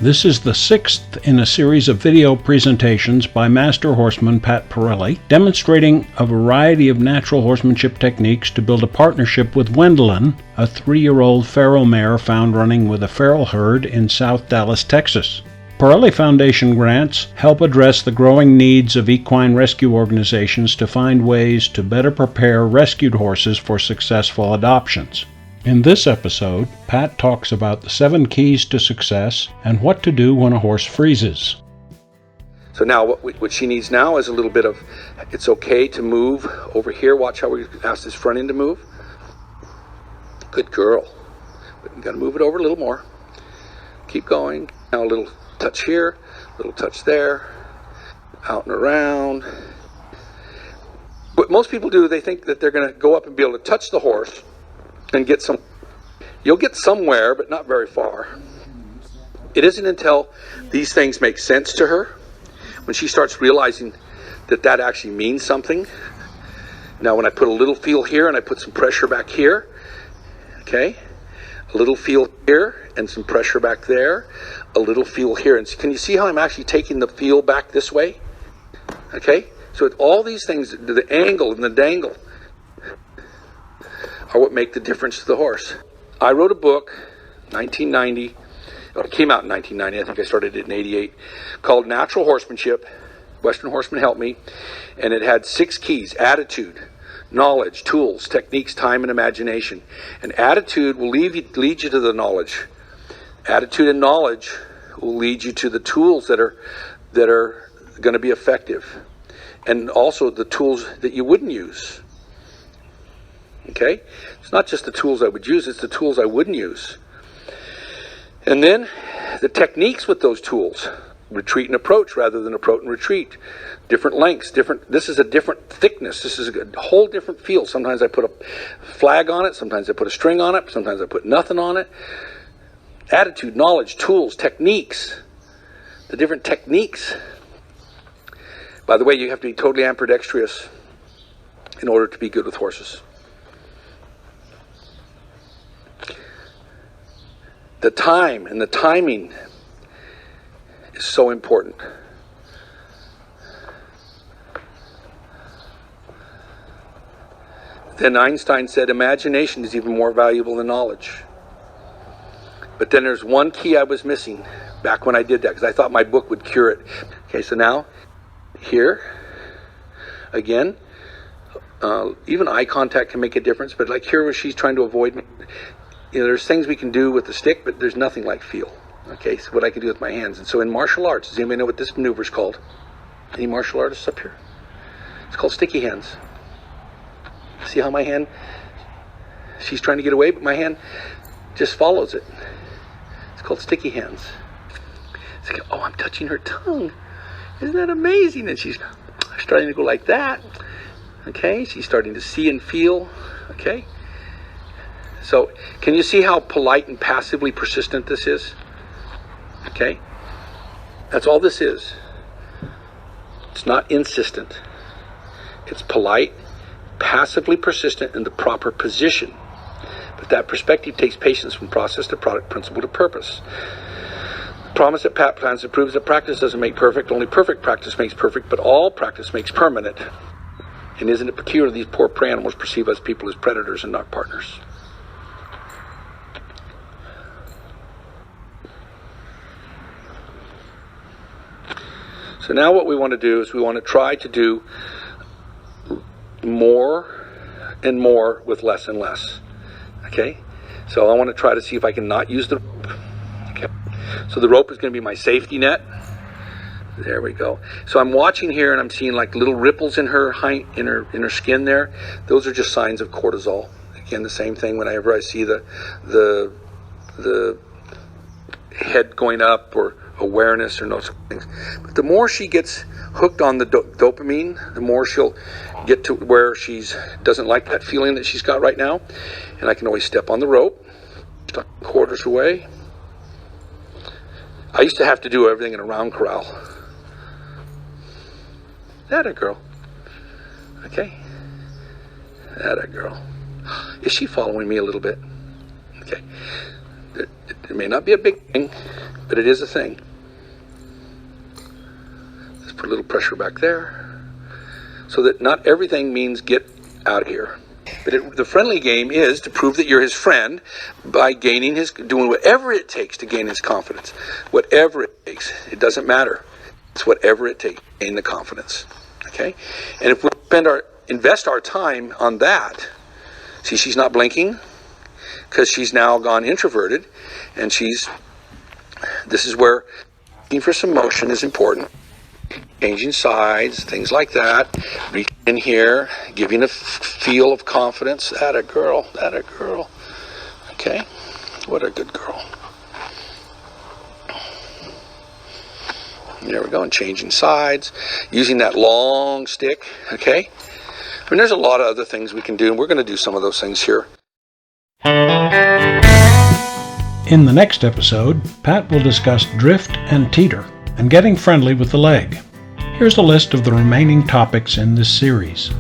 This is the sixth in a series of video presentations by Master Horseman Pat Parelli, demonstrating a variety of natural horsemanship techniques to build a partnership with Wendelin, a 3-year-old feral mare found running with a feral herd in South Dallas, Texas. Parelli Foundation grants help address the growing needs of equine rescue organizations to find ways to better prepare rescued horses for successful adoptions. In this episode, Pat talks about the 7 keys to success and what to do when a horse freezes. So now what she needs now is a little bit of, it's okay to move over here. Watch how we ask this front end to move. Good girl. But you got to move it over a little more. Keep going. Now a little touch here, a little touch there, out and around. What most people do, they think that they're going to go up and be able to touch the horse and get some. You'll get somewhere, but not very far. It isn't until these things make sense to her, when she starts realizing that that actually means something. Now when I put a little feel here and I put some pressure back here, okay, a little feel here and some pressure back there, a little feel here, and can you see how I'm actually taking the feel back this way? Okay, so all these things, the angle and the dangle, are what make the difference to the horse. I wrote a book, 1990, it came out in 1990, I think I started it in 88, called Natural Horsemanship, Western Horseman Helped Me, and it had 6 keys: attitude, knowledge, tools, techniques, time, and imagination. And attitude will lead you to the knowledge. Attitude and knowledge will lead you to the tools that are going to be effective, and also the tools that you wouldn't use. Okay? It's not just the tools I would use, it's the tools I wouldn't use. And then the techniques with those tools. Retreat and approach rather than approach and retreat. Different lengths, this is a different thickness. This is a whole different feel. Sometimes I put a flag on it, sometimes I put a string on it, sometimes I put nothing on it. Attitude, knowledge, tools, techniques. The different techniques. By the way, you have to be totally ambidextrous in order to be good with horses. The time and the timing is so important. Then Einstein said imagination is even more valuable than knowledge. But then there's one key I was missing back when I did that, because I thought my book would cure it. Okay, so now, here, again, even eye contact can make a difference, but like here where she's trying to avoid me, you know, there's things we can do with the stick, but there's nothing like feel. Okay, so what I can do with my hands. And so in martial arts, does anybody know what this maneuver is called? Any martial artists up here? It's called sticky hands. See how my hand, she's trying to get away, but my hand just follows it. It's called sticky hands. It's like, oh, I'm touching her tongue. Isn't that amazing? And she's starting to go like that. Okay, she's starting to see and feel. Okay. So, can you see how polite and passively persistent this is? Okay? That's all this is. It's not insistent. It's polite, passively persistent in the proper position. But that perspective takes patience from process to product, principle to purpose. The promise that Pat plans to prove is that practice doesn't make perfect, only perfect practice makes perfect, but all practice makes permanent. And isn't it peculiar these poor prey animals perceive us people as predators and not partners? So now what we want to do is we want to try to do more and more with less and less. Okay? So I want to try to see if I can not use the rope. Okay. So the rope is going to be my safety net. There we go. So I'm watching here and I'm seeing like little ripples in her skin there. Those are just signs of cortisol. Again, the same thing whenever I see the head going up or awareness or those things. But the more she gets hooked on the dopamine, the more she'll get to where she's doesn't like that feeling that she's got right now. And I can always step on the rope, quarters away. I used to have to do everything in a round corral. That a girl. Okay. That a girl. Is she following me a little bit? Okay. It may not be a big thing, but it is a thing. Let's put a little pressure back there. So that not everything means get out of here. But the friendly game is to prove that you're his friend by doing whatever it takes to gain his confidence. Whatever it takes. It doesn't matter. It's whatever it takes to gain the confidence. Okay? And if we invest our time on that, see, she's not blinking because she's now gone introverted, and this is where looking for some motion is important. Changing sides, things like that. Reaching in here, giving a feel of confidence. That a girl. Okay? What a good girl. There we go, and changing sides. Using that long stick, okay? I mean, there's a lot of other things we can do, and we're going to do some of those things here. In the next episode, Pat will discuss drift and teeter and getting friendly with the leg. Here's a list of the remaining topics in this series.